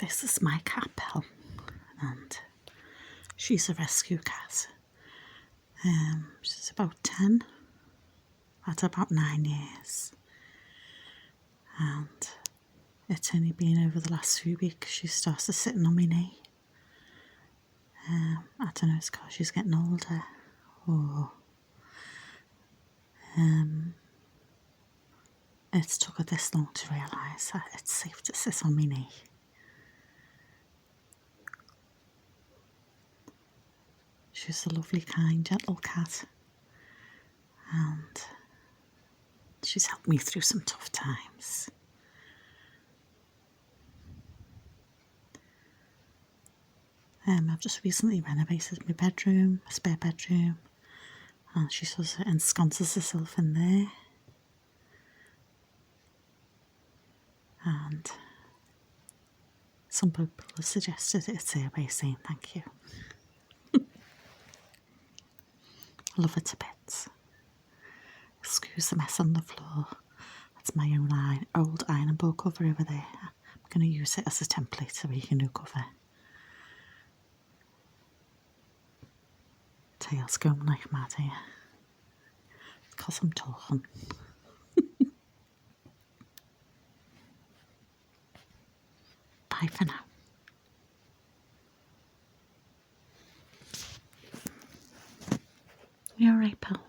This is my cat Belle, and she's a rescue cat. She's about 10, had about 9 years, and it's only been over the last few weeks she started sitting on my knee. I don't know, it's because she's getting older, or it's took her this long to realise that it's safe to sit on my knee. She's a lovely, kind, gentle cat, and she's helped me through some tough times. I've just recently renovated my bedroom, a spare bedroom, and she sort of ensconces herself in there. And some people have suggested it's their way of saying thank you. I love her to bits. Excuse the mess on the floor. That's my own old iron board cover over there. I'm going to use it as a template to make a new cover. Tail's going like mad here. It's because I'm talking. Bye for now. You alright, pal?